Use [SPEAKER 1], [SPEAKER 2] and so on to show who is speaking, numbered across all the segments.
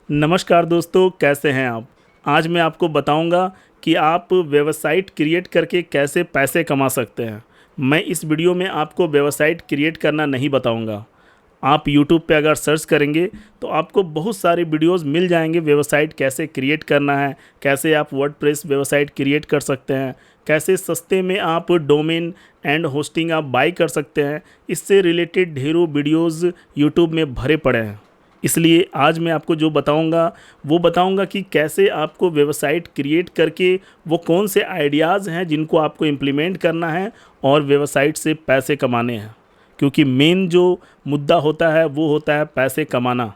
[SPEAKER 1] नमस्कार दोस्तों, कैसे हैं आप। आज मैं आपको बताऊंगा कि आप वेबसाइट क्रिएट करके कैसे पैसे कमा सकते हैं। मैं इस वीडियो में आपको वेबसाइट क्रिएट करना नहीं बताऊंगा। आप YouTube पे अगर सर्च करेंगे तो आपको बहुत सारे वीडियोस मिल जाएंगे वेबसाइट कैसे क्रिएट करना है, कैसे आप वर्डप्रेस वेबसाइट क्रिएट कर सकते हैं, कैसे सस्ते में आप डोमेन एंड होस्टिंग आप बाई कर सकते हैं। इससे रिलेटेड ढेरों वीडियोज़ YouTube में भरे पड़े हैं। इसलिए आज मैं आपको जो बताऊंगा वो बताऊंगा कि कैसे आपको वेबसाइट क्रिएट करके वो कौन से आइडियाज़ हैं जिनको आपको इम्प्लीमेंट करना है और वेबसाइट से पैसे कमाने हैं। क्योंकि मेन जो मुद्दा होता है वो होता है पैसे कमाना।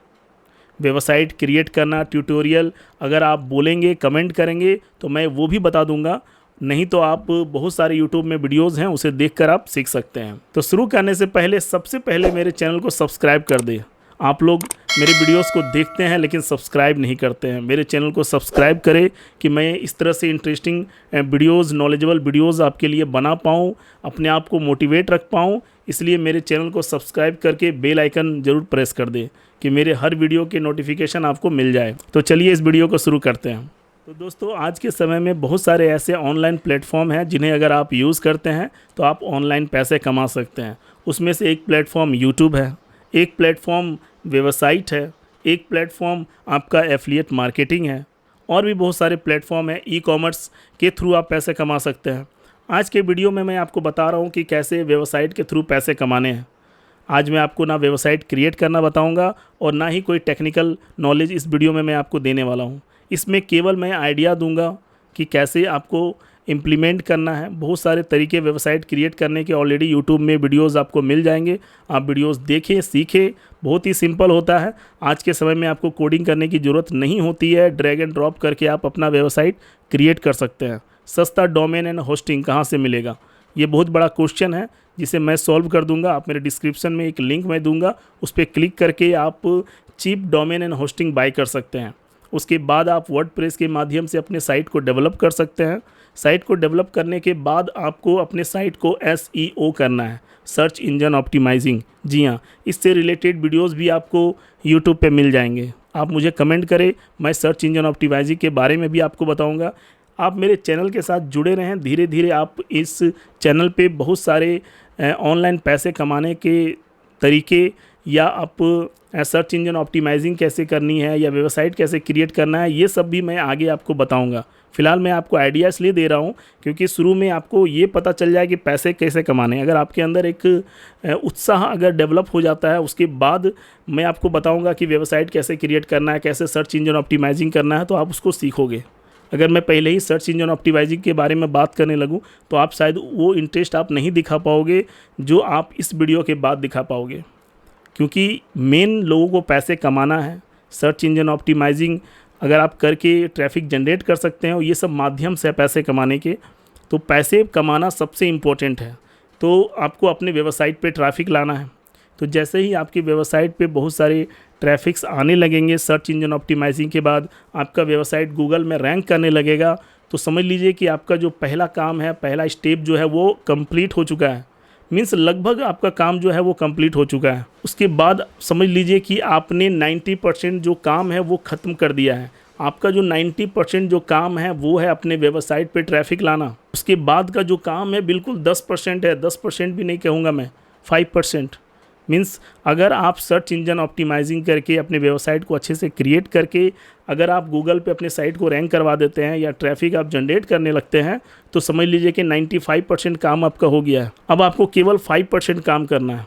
[SPEAKER 1] वेबसाइट क्रिएट करना ट्यूटोरियल अगर आप बोलेंगे, कमेंट करेंगे तो मैं वो भी बता दूंगा, नहीं तो आप बहुत सारे यूट्यूब में वीडियोज़ हैं उसे देखकर आप सीख सकते हैं। तो शुरू करने से पहले सबसे पहले मेरे चैनल को सब्सक्राइब कर दें। आप लोग मेरे वीडियोस को देखते हैं लेकिन सब्सक्राइब नहीं करते हैं। मेरे चैनल को सब्सक्राइब करें कि मैं इस तरह से इंटरेस्टिंग वीडियोस, नॉलेजेबल वीडियोस आपके लिए बना पाऊँ, अपने आप को मोटिवेट रख पाऊँ। इसलिए मेरे चैनल को सब्सक्राइब करके बेल आइकन ज़रूर प्रेस कर दें कि मेरे हर वीडियो के नोटिफिकेशन आपको मिल जाए। तो चलिए इस वीडियो को शुरू करते हैं। तो दोस्तों, आज के समय में बहुत सारे ऐसे ऑनलाइन प्लेटफॉर्म हैं जिन्हें अगर आप यूज़ करते हैं तो आप ऑनलाइन पैसे कमा सकते हैं। उसमें से एक प्लेटफॉर्म यूट्यूब है, एक प्लेटफॉर्म वेबसाइट है, एक प्लेटफॉर्म आपका एफिलिएट मार्केटिंग है, और भी बहुत सारे प्लेटफॉर्म हैं। ई कॉमर्स के थ्रू आप पैसे कमा सकते हैं। आज के वीडियो में मैं आपको बता रहा हूँ कि कैसे वेबसाइट के थ्रू पैसे कमाने हैं। आज मैं आपको ना वेबसाइट क्रिएट करना बताऊँगा और ना ही कोई टेक्निकल नॉलेज इस वीडियो में मैं आपको देने वाला हूँ। इसमें केवल मैं आइडिया दूंगा कि कैसे आपको इम्प्लीमेंट करना है। बहुत सारे तरीके वेबसाइट क्रिएट करने के ऑलरेडी यूट्यूब में वीडियोस आपको मिल जाएंगे। आप वीडियोस देखें, सीखें। बहुत ही सिंपल होता है। आज के समय में आपको कोडिंग करने की ज़रूरत नहीं होती है। ड्रैग एंड ड्रॉप करके आप अपना वेबसाइट क्रिएट कर सकते हैं। सस्ता डोमेन एंड होस्टिंग कहाँ से मिलेगा, ये बहुत बड़ा क्वेश्चन है जिसे मैं सॉल्व कर दूंगा। आप मेरे डिस्क्रिप्शन में एक लिंक मैं दूंगा, उस पर क्लिक करके आप cheap domain and hosting buy कर सकते हैं। उसके बाद आप वर्डप्रेस के माध्यम से अपने साइट को डेवलप कर सकते हैं। साइट को डेवलप करने के बाद आपको अपने साइट को SEO करना है, सर्च इंजन ऑप्टिमाइजिंग। जी हाँ, इससे रिलेटेड वीडियोस भी आपको यूट्यूब पे मिल जाएंगे। आप मुझे कमेंट करें, मैं सर्च इंजन ऑप्टिमाइजिंग के बारे में भी आपको बताऊंगा। आप मेरे चैनल के साथ जुड़े रहें। धीरे धीरे आप इस चैनल पे बहुत सारे ऑनलाइन पैसे कमाने के तरीके, या आप सर्च इंजन ऑप्टिमाइजिंग कैसे करनी है या वेबसाइट कैसे क्रिएट करना है, ये सब भी मैं आगे आपको बताऊंगा। फ़िलहाल मैं आपको आइडिया इसलिए दे रहा हूँ क्योंकि शुरू में आपको ये पता चल जाए कि पैसे कैसे कमाने हैं। अगर आपके अंदर एक उत्साह अगर डेवलप हो जाता है, उसके बाद मैं आपको बताऊँगा कि वेबसाइट कैसे क्रिएट करना है, कैसे सर्च इंजन ऑप्टिमाइजिंग करना है, तो आप उसको सीखोगे। अगर मैं पहले ही सर्च इंजन ऑप्टिमाइजिंग के बारे में बात करने लगूँ तो आप शायद वो इंटरेस्ट आप नहीं दिखा पाओगे जो आप इस वीडियो के बाद दिखा पाओगे। क्योंकि मेन लोगों को पैसे कमाना है। सर्च इंजन ऑप्टिमाइजिंग अगर आप करके ट्रैफिक जनरेट कर सकते हैं और ये सब माध्यम से पैसे कमाने के, तो पैसे कमाना सबसे इम्पोर्टेंट है। तो आपको अपने वेबसाइट पे ट्रैफिक लाना है। तो जैसे ही आपकी वेबसाइट पे बहुत सारे ट्रैफिक्स आने लगेंगे, सर्च इंजन ऑप्टिमाइजिंग के बाद आपका वेबसाइट गूगल में रैंक करने लगेगा, तो समझ लीजिए कि आपका जो पहला काम है, पहला स्टेप जो है वो कंप्लीट हो चुका है। मीन्स लगभग आपका काम जो है वो कंप्लीट हो चुका है। उसके बाद समझ लीजिए कि आपने 90% जो काम है वो ख़त्म कर दिया है। आपका जो 90% जो काम है वो है अपने वेबसाइट पे ट्रैफिक लाना। उसके बाद का जो काम है बिल्कुल 10% है। 10% भी नहीं कहूँगा मैं, 5%। मीन्स अगर आप सर्च इंजन ऑप्टिमाइजिंग करके अपने वेबसाइट को अच्छे से क्रिएट करके अगर आप गूगल पे अपने साइट को रैंक करवा देते हैं या ट्रैफिक आप जनरेट करने लगते हैं, तो समझ लीजिए कि 95% काम आपका हो गया है। अब आपको केवल 5% काम करना है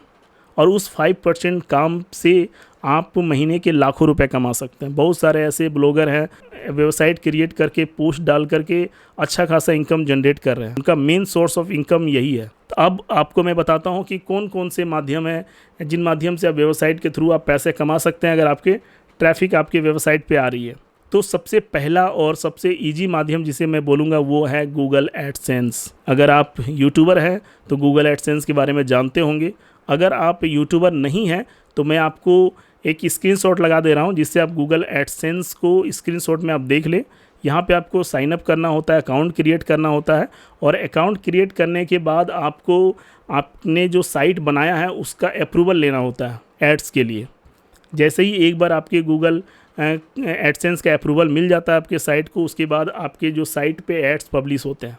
[SPEAKER 1] और उस 5% काम से आप महीने के लाखों रुपए कमा सकते हैं। बहुत सारे ऐसे ब्लॉगर हैं वेबसाइट क्रिएट करके पोस्ट डाल करके अच्छा खासा इनकम जनरेट कर रहे हैं। उनका मेन सोर्स ऑफ इनकम यही है। तो अब आपको मैं बताता हूँ कि कौन कौन से माध्यम है जिन माध्यम से आप वेबसाइट के थ्रू आप पैसे कमा सकते हैं अगर आपके ट्रैफिक आपके वेबसाइट पे आ रही है। तो सबसे पहला और सबसे इजी माध्यम जिसे मैं बोलूँगा वो है गूगल एडसेंस। अगर आप यूट्यूबर हैं तो गूगल एडसेंस के बारे में जानते होंगे। अगर आप यूट्यूबर नहीं हैं तो मैं आपको एक स्क्रीनशॉट लगा दे रहा हूं जिससे आप गूगल एडसेंस को स्क्रीनशॉट में आप देख लें। यहाँ पे आपको साइन अप करना होता है, अकाउंट क्रिएट करना होता है, और अकाउंट क्रिएट करने के बाद आपको आपने जो साइट बनाया है उसका अप्रूवल लेना होता है एड्स के लिए। जैसे ही एक बार आपके गूगल एडसेंस का अप्रूवल मिल जाता है आपके साइट को, उसके बाद आपके जो साइट पे एड्स पब्लिश होते हैं,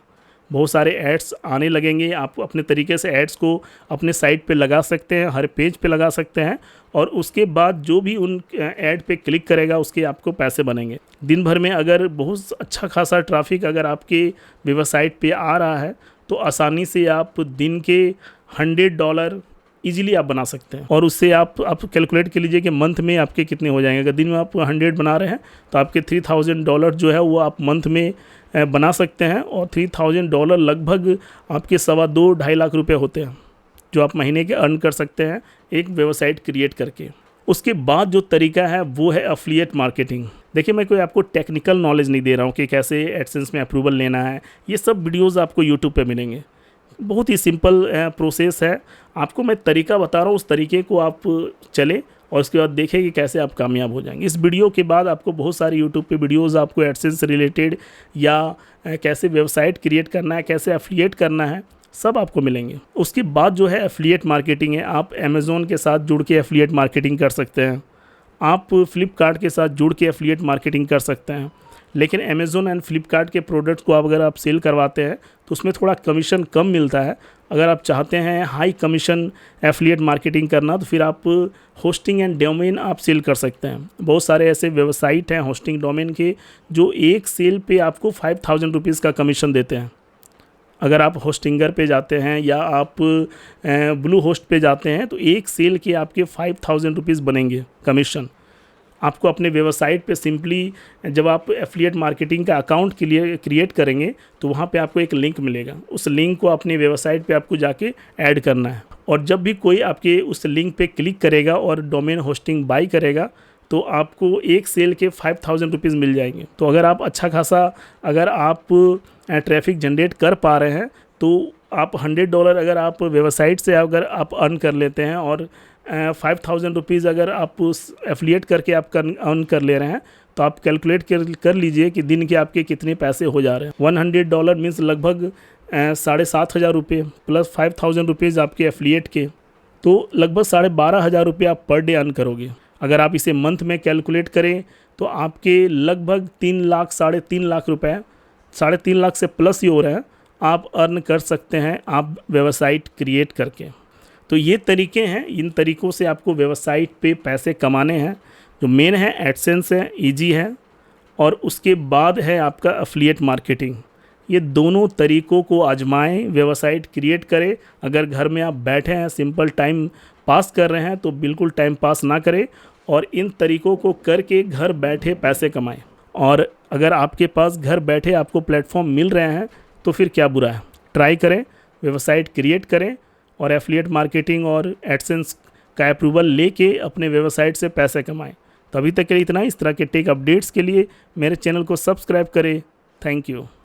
[SPEAKER 1] बहुत सारे एड्स आने लगेंगे। आप अपने तरीके से एड्स को अपने साइट पे लगा सकते हैं, हर पेज पे लगा सकते हैं, और उसके बाद जो भी उन ऐड पे क्लिक करेगा उसके आपको पैसे बनेंगे। दिन भर में अगर बहुत अच्छा खासा ट्रैफिक अगर आपके वेबसाइट पे आ रहा है तो आसानी से आप दिन के $100 इजीली आप बना सकते हैं। और उससे आप कैलकुलेट कर लीजिए कि मंथ में आपके कितने हो जाएंगे। अगर दिन में आप 100 बना रहे हैं तो आपके $3000 जो है वो आप मंथ में बना सकते हैं, और $3000 लगभग आपके 2.25 लाख रुपए होते हैं जो आप महीने के अर्न कर सकते हैं एक वेबसाइट क्रिएट करके। उसके बाद जो तरीका है वो है एफिलिएट मार्केटिंग। देखिए, मैं कोई आपको टेक्निकल नॉलेज नहीं दे रहा हूँ कि कैसे एडसेंस में अप्रूवल लेना है, ये सब वीडियोज़ आपको यूट्यूब पे मिलेंगे। बहुत ही सिंपल प्रोसेस है, आपको मैं तरीका बता रहा हूँ, उस तरीके को आप चले और उसके बाद देखें कि कैसे आप कामयाब हो जाएंगे। इस वीडियो के बाद आपको बहुत सारी यूट्यूब पे वीडियोस आपको एडसेंस से रिलेटेड या कैसे वेबसाइट क्रिएट करना है, कैसे एफिलिएट करना है, सब आपको मिलेंगे। उसके बाद जो है एफिलिएट मार्केटिंग है। आप अमेज़ॉन के साथ जुड़ के एफिलिएट मार्केटिंग कर सकते हैं, आप फ्लिपकार्ट के साथ जुड़ के एफिलिएट मार्केटिंग कर सकते हैं। लेकिन अमेज़ॉन एंड फ्लिपकार्ट के प्रोडक्ट्स को अगर आप सेल करवाते हैं तो उसमें थोड़ा कमीशन कम मिलता है। अगर आप चाहते हैं हाई कमीशन एफिलिएट मार्केटिंग करना तो फिर आप होस्टिंग एंड डोमेन आप सेल कर सकते हैं। बहुत सारे ऐसे वेबसाइट हैं होस्टिंग डोमेन के जो एक सेल पे आपको 5000 रुपीज़ का कमीशन देते हैं। अगर आप होस्टिंगर पे जाते हैं या आप ब्लू होस्ट पे जाते हैं तो एक सेल के आपके 5000 रुपीज़ बनेंगे कमीशन। आपको अपने वेबसाइट पे सिंपली जब आप एफिलिएट मार्केटिंग का अकाउंट के लिए क्रिएट करेंगे तो वहाँ पे आपको एक लिंक मिलेगा, उस लिंक को अपनी वेबसाइट पे आपको जाके ऐड करना है। और जब भी कोई आपके उस लिंक पे क्लिक करेगा और डोमेन होस्टिंग बाई करेगा तो आपको एक सेल के 5000 रुपीज़ मिल जाएंगे। तो अगर आप अच्छा खासा अगर आप ट्रैफिक जनरेट कर पा रहे हैं तो आप $100 अगर आप वेबसाइट से अगर आप अर्न कर लेते हैं और 5000 रुपीज़ अगर आप उस एफिलिएट करके आप अर्न कर ले रहे हैं तो आप कैलकुलेट कर लीजिए कि दिन के आपके कितने पैसे हो जा रहे हैं। $100 मीन्स लगभग 7500 रुपये प्लस 5000 रुपीज़ आपके एफिलिएट के, तो लगभग 12500 रुपये आप पर डे अर्न करोगे। अगर आप इसे मंथ में कैलकुलेट करें तो आपके लगभग 3 लाख 3.5 लाख रुपए, 3.5 लाख से प्लस ही हो रहे हैं, आप अर्न कर सकते हैं आप वेबसाइट क्रिएट करके। तो ये तरीके हैं, इन तरीक़ों से आपको वेबसाइट पे पैसे कमाने हैं। जो मेन है एडसेंस है, ईजी है, और उसके बाद है आपका एफिलिएट मार्केटिंग। ये दोनों तरीक़ों को आजमाएं, वेबसाइट क्रिएट करें। अगर घर में आप बैठे हैं सिंपल टाइम पास कर रहे हैं तो बिल्कुल टाइम पास ना करें और इन तरीक़ों को करके घर बैठे पैसे कमाएं। और अगर आपके पास घर बैठे आपको प्लेटफॉर्म मिल रहे हैं तो फिर क्या बुरा है, ट्राई करें, वेबसाइट क्रिएट करें और एफिलिएट मार्केटिंग और एडसेंस का अप्रूवल लेके अपने वेबसाइट से पैसे कमाएं। तो अभी तक के लिए इतना ही। इस तरह के टेक अपडेट्स के लिए मेरे चैनल को सब्सक्राइब करें। Thank you.